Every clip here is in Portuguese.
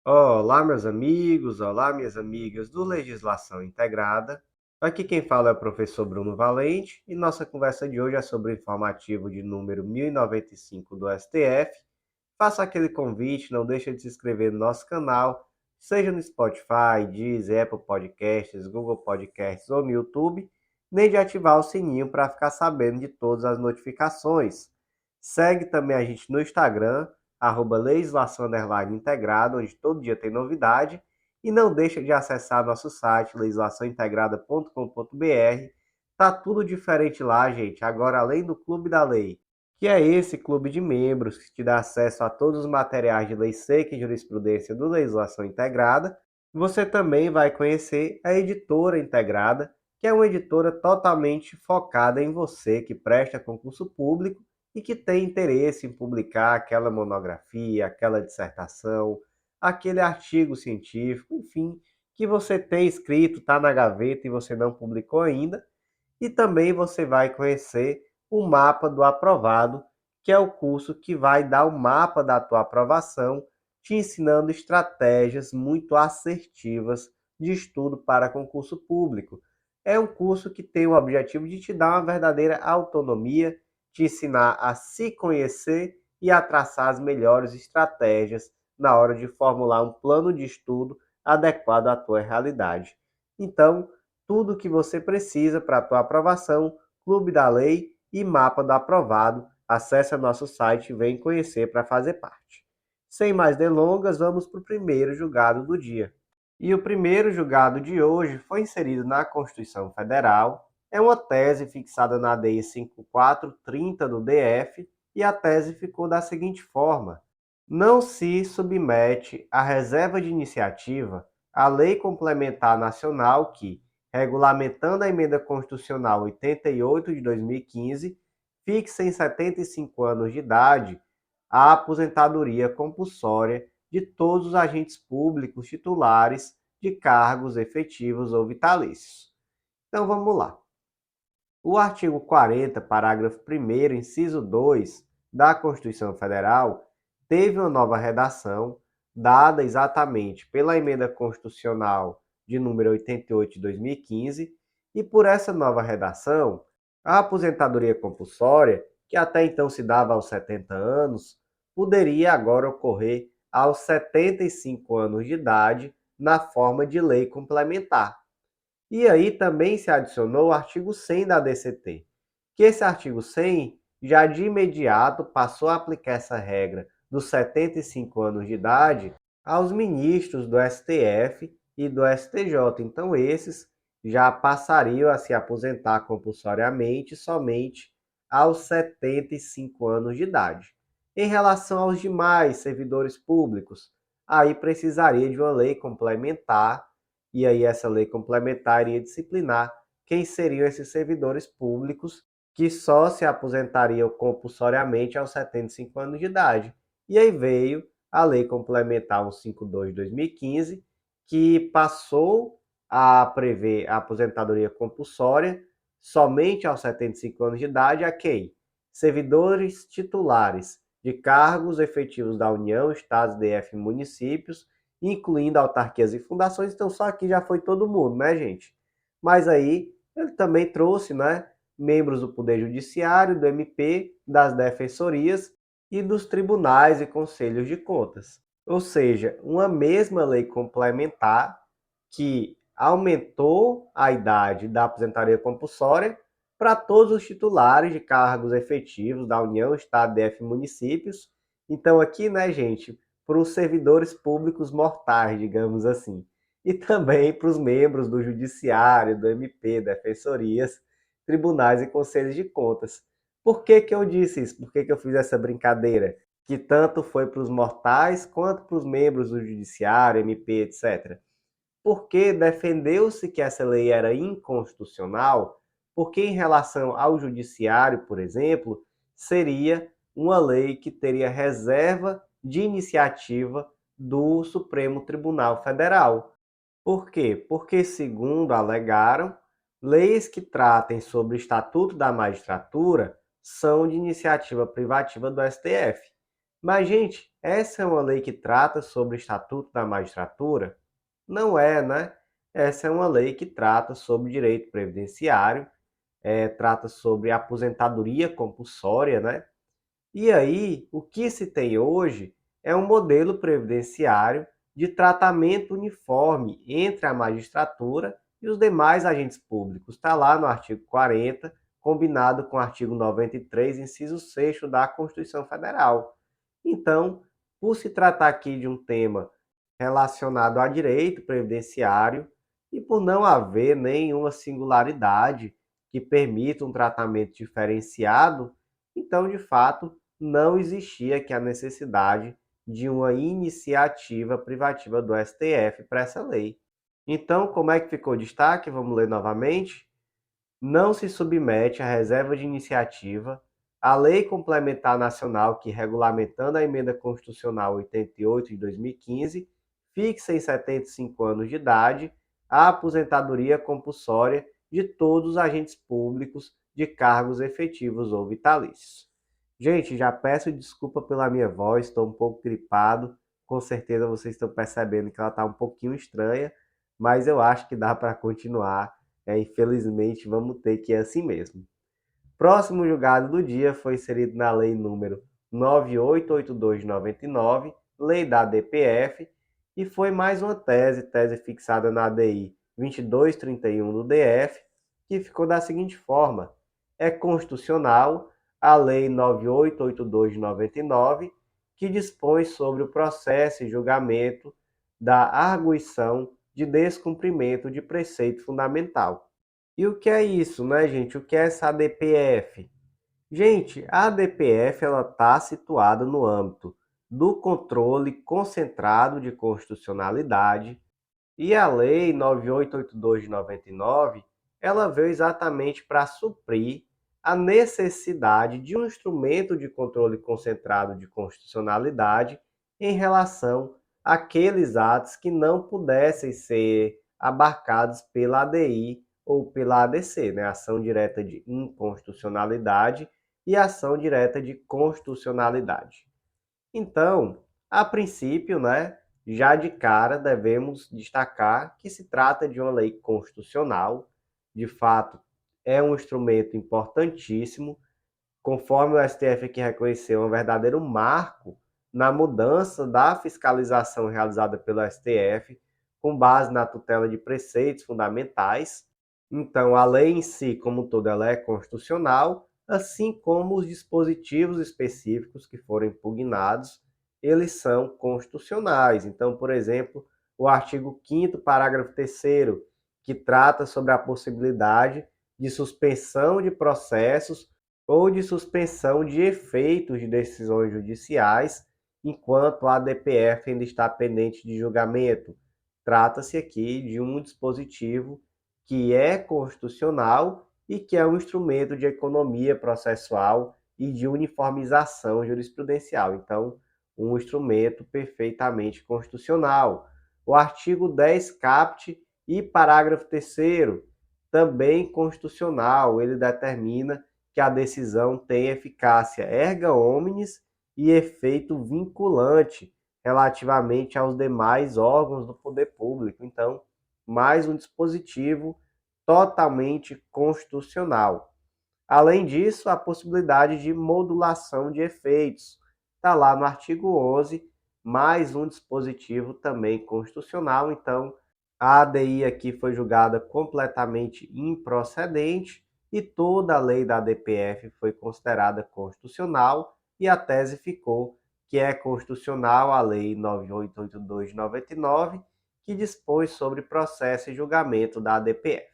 Olá, meus amigos, olá, minhas amigas do Legislação Integrada. Aqui quem fala é o professor Bruno Valente e nossa conversa de hoje é sobre o informativo de número 1095 do STF. Faça aquele convite, não deixe de se inscrever no nosso canal, seja no Spotify, Deezer, Apple Podcasts, Google Podcasts ou no YouTube, nem de ativar o sininho para ficar sabendo de todas as notificações. Segue também a gente no Instagram, @legislação_integrada, onde todo dia tem novidade. E não deixa de acessar nosso site, legislaçãointegrada.com.br. Tá tudo diferente lá, gente. Agora, além do Clube da Lei, que é esse clube de membros que te dá acesso a todos os materiais de lei seca e jurisprudência do Legislação Integrada, você também vai conhecer a Editora Integrada, que é uma editora totalmente focada em você que presta concurso público e que tem interesse em publicar aquela monografia, aquela dissertação, aquele artigo científico, enfim, que você tem escrito, está na gaveta e você não publicou ainda. E também você vai conhecer o mapa do aprovado, que é o curso que vai dar o mapa da tua aprovação, te ensinando estratégias muito assertivas de estudo para concurso público. É um curso que tem o objetivo de te dar uma verdadeira autonomia, te ensinar a se conhecer e a traçar as melhores estratégias na hora de formular um plano de estudo adequado à tua realidade. Então, tudo o que você precisa para a tua aprovação, Clube da Lei e Mapa do Aprovado. Acesse nosso site e vem conhecer para fazer parte. Sem mais delongas, vamos para o primeiro julgado do dia. E o primeiro julgado de hoje foi inserido na Constituição Federal, é uma tese fixada na ADI 5430 do DF, e a tese ficou da seguinte forma: não se submete à reserva de iniciativa a Lei Complementar Nacional que, regulamentando a Emenda Constitucional 88 de 2015, fixa em 75 anos de idade a aposentadoria compulsória de todos os agentes públicos titulares de cargos efetivos ou vitalícios. Então vamos lá. O artigo 40, parágrafo 1º, inciso 2 da Constituição Federal teve uma nova redação, dada exatamente pela Emenda Constitucional de número 88 de 2015, e por essa nova redação, a aposentadoria compulsória, que até então se dava aos 70 anos, poderia agora ocorrer aos 75 anos de idade, na forma de lei complementar. E aí também se adicionou o artigo 100 da DCT, que esse artigo 100 já de imediato passou a aplicar essa regra dos 75 anos de idade aos ministros do STF e do STJ. Então esses já passariam a se aposentar compulsoriamente somente aos 75 anos de idade. Em relação aos demais servidores públicos, aí precisaria de uma lei complementar, e aí essa lei complementar iria disciplinar quem seriam esses servidores públicos que só se aposentariam compulsoriamente aos 75 anos de idade. E aí veio a Lei Complementar 152 de 2015, que passou a prever a aposentadoria compulsória somente aos 75 anos de idade a quem? Servidores titulares de cargos efetivos da União, Estados, DF e municípios, incluindo autarquias e fundações. Então só aqui já foi todo mundo, né, gente? Mas aí ele também trouxe, né, membros do Poder Judiciário, do MP, das defensorias e dos tribunais e conselhos de contas. Ou seja, uma mesma lei complementar que aumentou a idade da aposentadoria compulsória para todos os titulares de cargos efetivos da União, Estado, DF e municípios. Então aqui, né, gente, para os servidores públicos mortais, digamos assim. E também para os membros do Judiciário, do MP, defensorias, tribunais e conselhos de contas. Por que que eu disse isso? Por que que eu fiz essa brincadeira? Que tanto foi para os mortais quanto para os membros do Judiciário, MP, etc. Porque defendeu-se que essa lei era inconstitucional, porque em relação ao Judiciário, por exemplo, seria uma lei que teria reserva de iniciativa do Supremo Tribunal Federal. Por quê? Porque, segundo alegaram, leis que tratem sobre o Estatuto da Magistratura são de iniciativa privativa do STF. Mas, gente, essa é uma lei que trata sobre o Estatuto da Magistratura? Não é, né? Essa é uma lei que trata sobre direito previdenciário, trata sobre aposentadoria compulsória, né? E aí, o que se tem hoje é um modelo previdenciário de tratamento uniforme entre a magistratura e os demais agentes públicos. Está lá no artigo 40, combinado com o artigo 93, inciso 6º da Constituição Federal. Então, por se tratar aqui de um tema relacionado a direito previdenciário e por não haver nenhuma singularidade que permita um tratamento diferenciado, então, de fato, não existia aqui a necessidade de uma iniciativa privativa do STF para essa lei. Então, como é que ficou o destaque? Vamos ler novamente. Não se submete à reserva de iniciativa a Lei Complementar Nacional que, regulamentando a Emenda Constitucional 88 de 2015, fixa em 75 anos de idade a aposentadoria compulsória de todos os agentes públicos de cargos efetivos ou vitalícios. Gente, já peço desculpa pela minha voz, estou um pouco gripado. Com certeza vocês estão percebendo que ela está um pouquinho estranha, mas eu acho que dá para continuar. Infelizmente, vamos ter que ir assim mesmo. Próximo julgado do dia foi inserido na Lei número 9882 de 99, Lei da ADPF, e foi mais uma tese fixada na ADI 2231 do DF, que ficou da seguinte forma: é constitucional a Lei 9882 de 99, que dispõe sobre o processo e julgamento da arguição de descumprimento de preceito fundamental. E o que é isso, né, gente? O que é essa ADPF? Gente, a ADPF ela está situada no âmbito do controle concentrado de constitucionalidade e a Lei 9882 de 99 ela veio exatamente para suprir a necessidade de um instrumento de controle concentrado de constitucionalidade em relação àqueles atos que não pudessem ser abarcados pela ADI ou pela ADC, né? Ação direta de inconstitucionalidade e ação direta de constitucionalidade. Então, a princípio, né, já de cara devemos destacar que se trata de uma lei constitucional, de fato, é um instrumento importantíssimo, conforme o STF aqui reconheceu, um verdadeiro marco na mudança da fiscalização realizada pelo STF, com base na tutela de preceitos fundamentais. Então, a lei em si, como um todo, ela é constitucional, assim como os dispositivos específicos que foram impugnados, eles são constitucionais. Então, por exemplo, o artigo 5º, parágrafo 3º, que trata sobre a possibilidade de suspensão de processos ou de suspensão de efeitos de decisões judiciais, enquanto a ADPF ainda está pendente de julgamento. Trata-se aqui de um dispositivo que é constitucional e que é um instrumento de economia processual e de uniformização jurisprudencial. Então, um instrumento perfeitamente constitucional. O artigo 10 caput e parágrafo 3º, também constitucional, ele determina que a decisão tem eficácia erga omnes e efeito vinculante relativamente aos demais órgãos do poder público. Então, mais um dispositivo totalmente constitucional. Além disso, a possibilidade de modulação de efeitos. Está lá no artigo 11, mais um dispositivo também constitucional. Então, a ADI aqui foi julgada completamente improcedente e toda a lei da ADPF foi considerada constitucional e a tese ficou que é constitucional a Lei 9882 de 99, que dispõe sobre processo e julgamento da ADPF.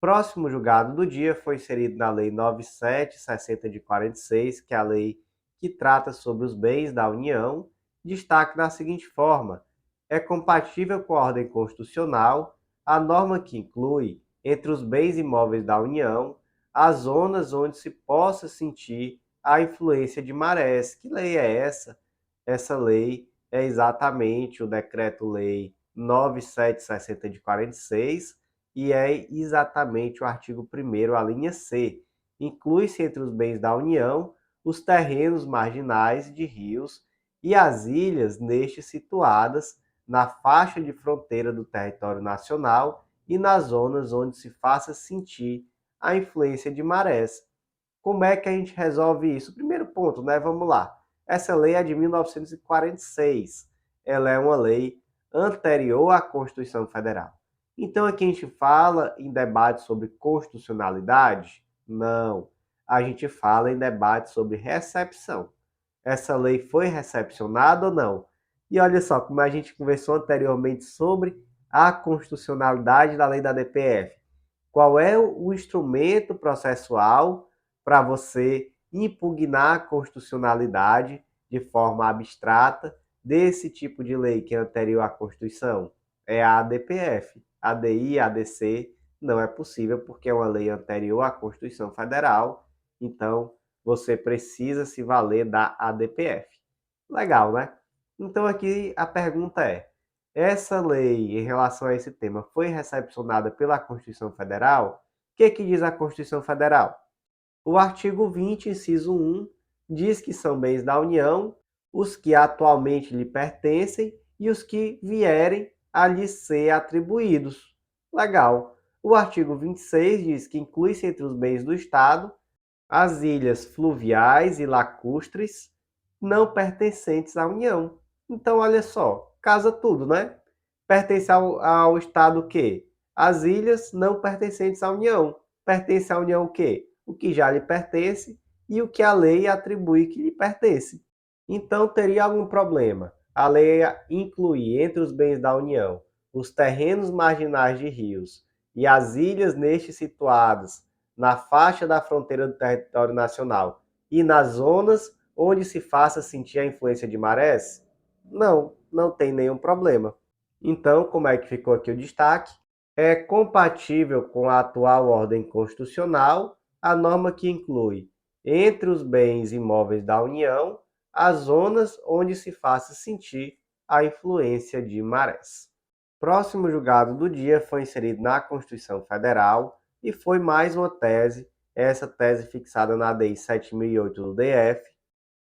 Próximo julgado do dia foi inserido na Lei 9760 de 46, que é a lei que trata sobre os bens da União, destaque da seguinte forma: é compatível com a ordem constitucional a norma que inclui, entre os bens imóveis da União, as zonas onde se possa sentir a influência de marés. Que lei é essa? Essa lei é exatamente o Decreto-Lei 9760 de 46 e é exatamente o artigo 1º, a linha C. Inclui-se entre os bens da União os terrenos marginais de rios e as ilhas nestes situadas na faixa de fronteira do território nacional e nas zonas onde se faça sentir a influência de marés. Como é que a gente resolve isso? Primeiro ponto, né? Vamos lá. Essa lei é de 1946. Ela é uma lei anterior à Constituição Federal. Então aqui a gente fala em debate sobre constitucionalidade? Não. A gente fala em debate sobre recepção. Essa lei foi recepcionada ou não? E olha só, como a gente conversou anteriormente sobre a constitucionalidade da lei da DPF. Qual é o instrumento processual para você impugnar a constitucionalidade de forma abstrata desse tipo de lei que é anterior à Constituição? É a ADPF. ADI e ADC não é possível porque é uma lei anterior à Constituição Federal, então você precisa se valer da ADPF. Legal, né? Então aqui a pergunta é: essa lei em relação a esse tema foi recepcionada pela Constituição Federal? O que diz a Constituição Federal? O artigo 20, inciso 1, diz que são bens da União os que atualmente lhe pertencem e os que vierem a lhe ser atribuídos. Legal. O artigo 26 diz que inclui-se entre os bens do Estado as ilhas fluviais e lacustres não pertencentes à União. Então, olha só, casa tudo, né? Pertence ao Estado o quê? As ilhas não pertencentes à União. Pertence à União o quê? O que já lhe pertence e o que a lei atribui que lhe pertence. Então, teria algum problema a lei incluir entre os bens da União os terrenos marginais de rios e as ilhas nestes situadas na faixa da fronteira do território nacional e nas zonas onde se faça sentir a influência de marés? Não, não tem nenhum problema. Então, como é que ficou aqui o destaque? É compatível com a atual ordem constitucional a norma que inclui, entre os bens imóveis da União, as zonas onde se faça sentir a influência de marés. Próximo julgado do dia foi inserido na Constituição Federal e foi mais uma tese, essa tese fixada na ADI 7008 do DF,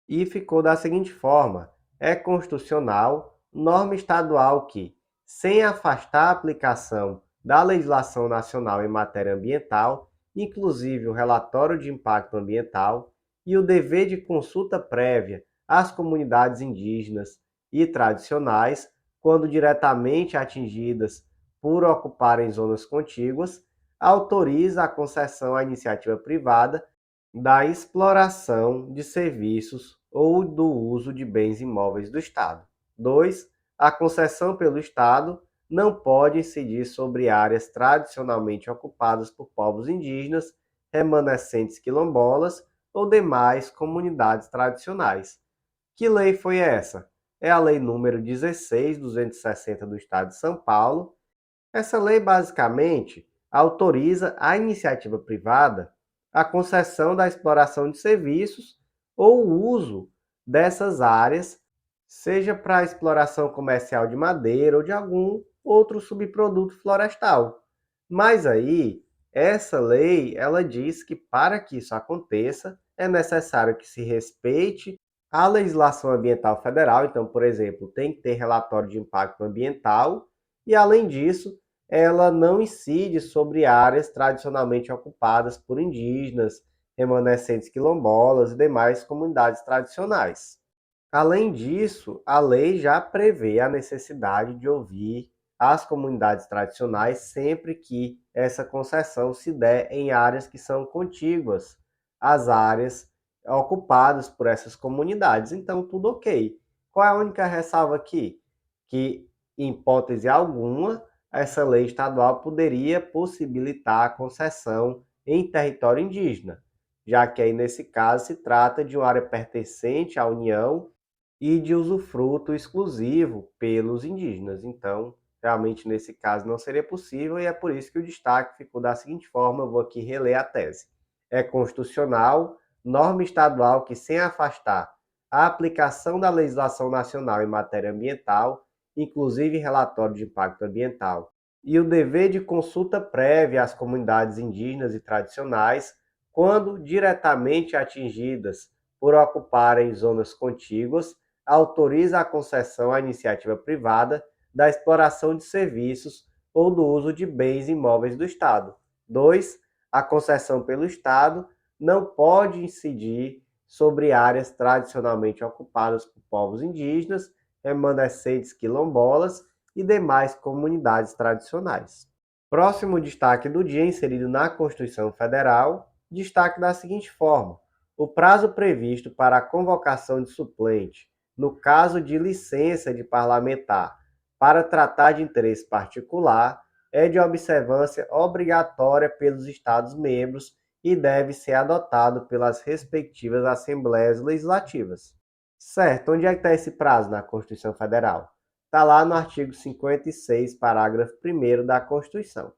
e ficou da seguinte forma: é constitucional norma estadual que, sem afastar a aplicação da legislação nacional em matéria ambiental, inclusive o relatório de impacto ambiental e o dever de consulta prévia às comunidades indígenas e tradicionais, quando diretamente atingidas por ocuparem zonas contíguas, autoriza a concessão à iniciativa privada da exploração de serviços ou do uso de bens imóveis do Estado. 2. A concessão pelo Estado não pode incidir sobre áreas tradicionalmente ocupadas por povos indígenas, remanescentes quilombolas ou demais comunidades tradicionais. Que lei foi essa? É a Lei número 16.260 do Estado de São Paulo. Essa lei, basicamente, autoriza a iniciativa privada a concessão da exploração de serviços ou o uso dessas áreas, seja para a exploração comercial de madeira ou de algum outro subproduto florestal. Mas aí, essa lei, ela diz que para que isso aconteça, é necessário que se respeite a legislação ambiental federal. Então, por exemplo, tem que ter relatório de impacto ambiental e, além disso, ela não incide sobre áreas tradicionalmente ocupadas por indígenas, remanescentes quilombolas e demais comunidades tradicionais. Além disso, a lei já prevê a necessidade de ouvir as comunidades tradicionais sempre que essa concessão se der em áreas que são contíguas às áreas ocupadas por essas comunidades. Então, tudo ok. Qual é a única ressalva aqui? Que, em hipótese alguma, essa lei estadual poderia possibilitar a concessão em território indígena, já que aí nesse caso se trata de uma área pertencente à União e de usufruto exclusivo pelos indígenas. Então, realmente nesse caso não seria possível e é por isso que o destaque ficou da seguinte forma, eu vou aqui reler a tese. É constitucional norma estadual que, sem afastar a aplicação da legislação nacional em matéria ambiental, inclusive relatório de impacto ambiental, e o dever de consulta prévia às comunidades indígenas e tradicionais, quando diretamente atingidas por ocuparem zonas contíguas, autoriza a concessão à iniciativa privada da exploração de serviços ou do uso de bens imóveis do Estado. 2. A concessão pelo Estado não pode incidir sobre áreas tradicionalmente ocupadas por povos indígenas, remanescentes quilombolas e demais comunidades tradicionais. Próximo destaque do dia, inserido na Constituição Federal, destaque da seguinte forma: o prazo previsto para a convocação de suplente, no caso de licença de parlamentar, para tratar de interesse particular, é de observância obrigatória pelos Estados-membros e deve ser adotado pelas respectivas Assembleias Legislativas. Certo, onde é que está esse prazo na Constituição Federal? Está lá no artigo 56, parágrafo 1º da Constituição.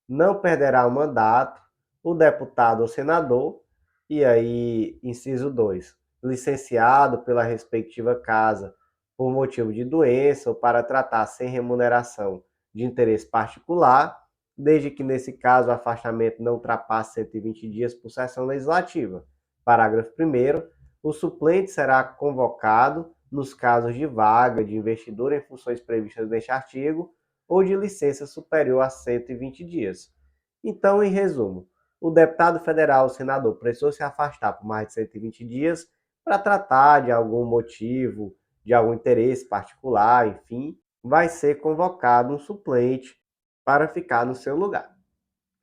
Não perderá o mandato o deputado ou senador, e aí, inciso 2, licenciado pela respectiva casa por motivo de doença ou para tratar sem remuneração de interesse particular, desde que nesse caso o afastamento não ultrapasse 120 dias por sessão legislativa. Parágrafo 1º, o suplente será convocado nos casos de vaga de investidura em funções previstas neste artigo ou de licença superior a 120 dias. Então, em resumo, o deputado federal ou senador precisou se afastar por mais de 120 dias para tratar de algum motivo, de algum interesse particular, enfim, vai ser convocado um suplente para ficar no seu lugar.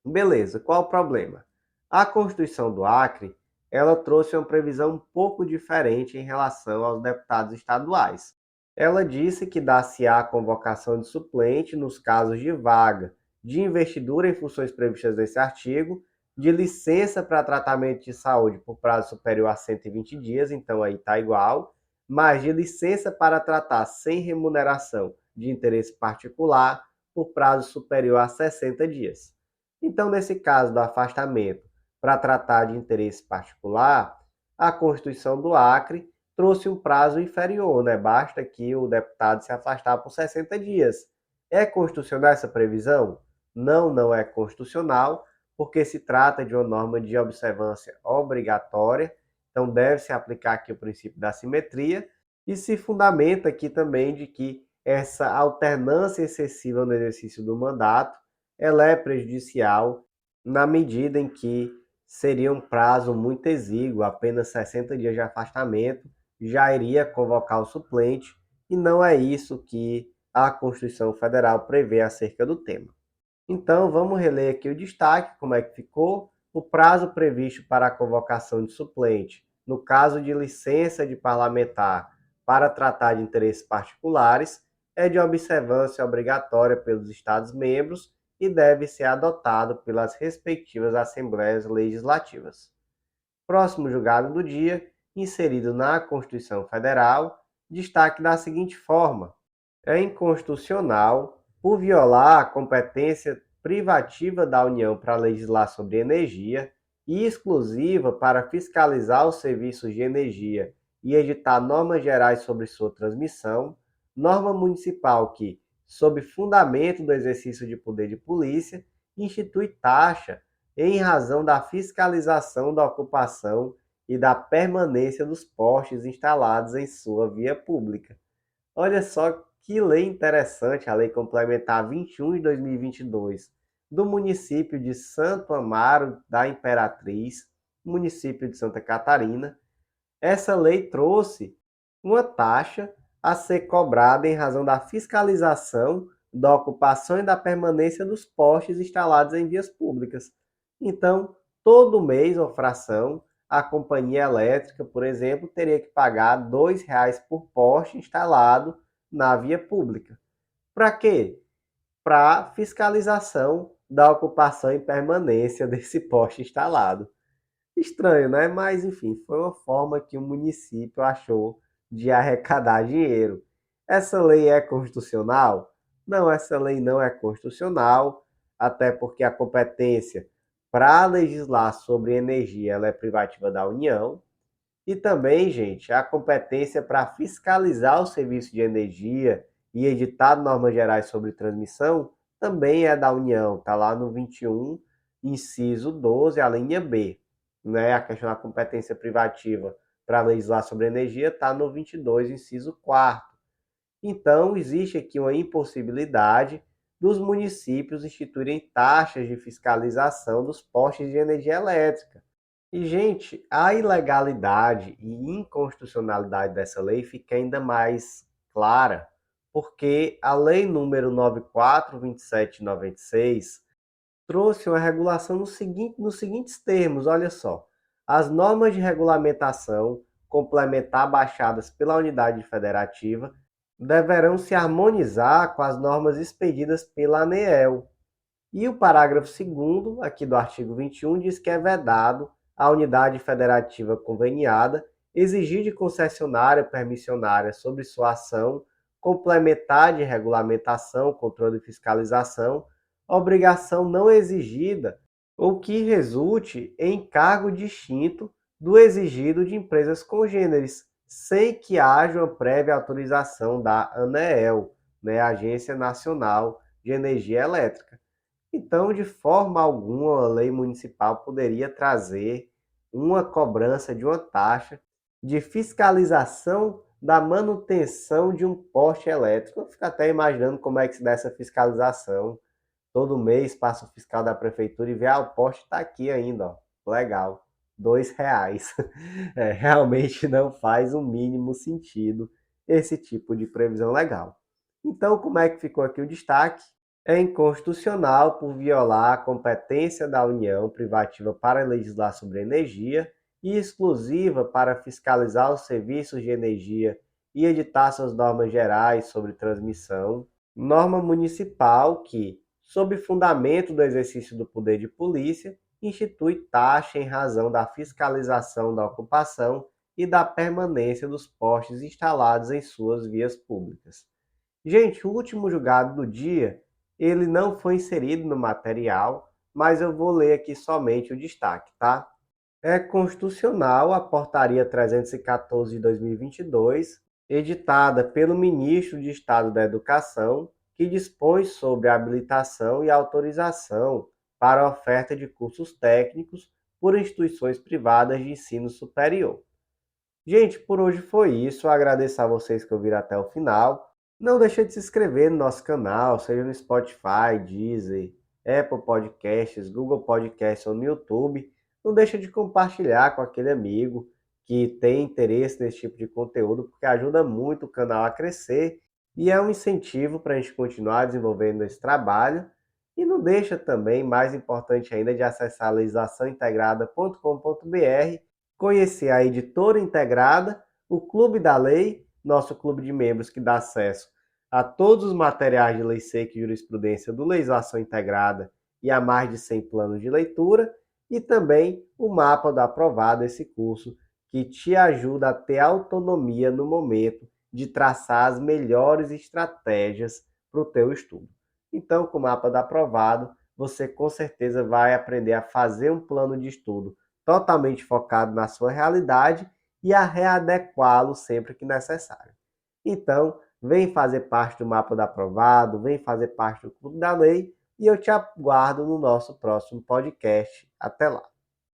Beleza, qual o problema? A Constituição do Acre, ela trouxe uma previsão um pouco diferente em relação aos deputados estaduais. Ela disse que dá-se-á a convocação de suplente nos casos de vaga, de investidura em funções previstas nesse artigo, de licença para tratamento de saúde por prazo superior a 120 dias, então aí está igual, mas de licença para tratar sem remuneração de interesse particular por prazo superior a 60 dias. Então, nesse caso do afastamento para tratar de interesse particular, a Constituição do Acre trouxe um prazo inferior, né? Basta que o deputado se afastar por 60 dias. É constitucional essa previsão? Não, não é constitucional, porque se trata de uma norma de observância obrigatória, então deve-se aplicar aqui o princípio da simetria, e se fundamenta aqui também de que essa alternância excessiva no exercício do mandato, ela é prejudicial na medida em que seria um prazo muito exíguo, apenas 60 dias de afastamento, já iria convocar o suplente, e não é isso que a Constituição Federal prevê acerca do tema. Então, vamos reler aqui o destaque, como é que ficou. O prazo previsto para a convocação de suplente, no caso de licença de parlamentar para tratar de interesses particulares, é de observância obrigatória pelos Estados-membros e deve ser adotado pelas respectivas Assembleias Legislativas. Próximo julgado do dia, inserido na Constituição Federal, destaque da seguinte forma: é inconstitucional por violar a competência privativa da União para legislar sobre energia e exclusiva para fiscalizar os serviços de energia e editar normas gerais sobre sua transmissão, norma municipal que, sob fundamento do exercício de poder de polícia, institui taxa em razão da fiscalização da ocupação e da permanência dos postes instalados em sua via pública. Olha só que lei interessante, a Lei Complementar 21 de 2022, do município de Santo Amaro da Imperatriz, município de Santa Catarina. Essa lei trouxe uma taxa a ser cobrada em razão da fiscalização da ocupação e da permanência dos postes instalados em vias públicas. Então, todo mês ou fração, a companhia elétrica, por exemplo, teria que pagar R$ 2,00 por poste instalado na via pública. Para quê? Para fiscalização da ocupação e permanência desse poste instalado. Estranho, né? Mas, enfim, foi uma forma que o município achou de arrecadar dinheiro. Essa lei é constitucional? Não, essa lei não é constitucional, até porque a competência para legislar sobre energia ela é privativa da União. E também, gente, a competência para fiscalizar o serviço de energia e editar normas gerais sobre transmissão também é da União. Está lá no 21, inciso 12, a linha B. Né? A questão da competência privativa para legislar sobre energia está no 22, inciso 4º. Então, existe aqui uma impossibilidade dos municípios instituírem taxas de fiscalização dos postes de energia elétrica. E, gente, a ilegalidade e inconstitucionalidade dessa lei fica ainda mais clara, porque a Lei número 94.2796 trouxe uma regulação nos seguintes termos, olha só. As normas de regulamentação complementar baixadas pela unidade federativa deverão se harmonizar com as normas expedidas pela ANEEL. E o parágrafo 2º, aqui do artigo 21, diz que é vedado à unidade federativa conveniada exigir de concessionária permissionária sobre sua ação complementar de regulamentação, controle e fiscalização, obrigação não exigida ou que resulte em encargo distinto do exigido de empresas congêneres, sem que haja uma prévia autorização da ANEEL, Agência Nacional de Energia Elétrica. Então, de forma alguma, a lei municipal poderia trazer uma cobrança de uma taxa de fiscalização da manutenção de um poste elétrico. Eu fico até imaginando como é que se dá essa fiscalização. Todo mês passa o fiscal da prefeitura e vê, o poste está aqui ainda, ó. Legal, R$ 2. Realmente não faz o mínimo sentido esse tipo de previsão legal. Então, como é que ficou aqui o destaque? É inconstitucional por violar a competência da União privativa para legislar sobre energia e exclusiva para fiscalizar os serviços de energia e editar suas normas gerais sobre transmissão, norma municipal que, sob fundamento do exercício do poder de polícia, institui taxa em razão da fiscalização da ocupação e da permanência dos postes instalados em suas vias públicas. Gente, o último julgado do dia, ele não foi inserido no material, mas eu vou ler aqui somente o destaque, tá? É constitucional a Portaria 314 de 2022, editada pelo Ministro de Estado da Educação, que dispõe sobre a habilitação e autorização para a oferta de cursos técnicos por instituições privadas de ensino superior. Gente, por hoje foi isso. Eu agradeço a vocês que ouviram até o final. Não deixe de se inscrever no nosso canal, seja no Spotify, Deezer, Apple Podcasts, Google Podcasts ou no YouTube. Não deixe de compartilhar com aquele amigo que tem interesse nesse tipo de conteúdo, porque ajuda muito o canal a crescer e é um incentivo para a gente continuar desenvolvendo esse trabalho. E não deixa também, mais importante ainda, de acessar legislaçãointegrada.com.br, conhecer a Editora Integrada, o Clube da Lei, nosso clube de membros que dá acesso a todos os materiais de lei seca e jurisprudência do Legislação Integrada e a mais de 100 planos de leitura, e também o mapa do aprovado, esse curso que te ajuda a ter autonomia no momento de traçar as melhores estratégias para o teu estudo. Então, com o mapa do aprovado, você com certeza vai aprender a fazer um plano de estudo totalmente focado na sua realidade e a readequá-lo sempre que necessário. Então, vem fazer parte do mapa do aprovado, vem fazer parte do Clube da Lei e eu te aguardo no nosso próximo podcast. Até lá!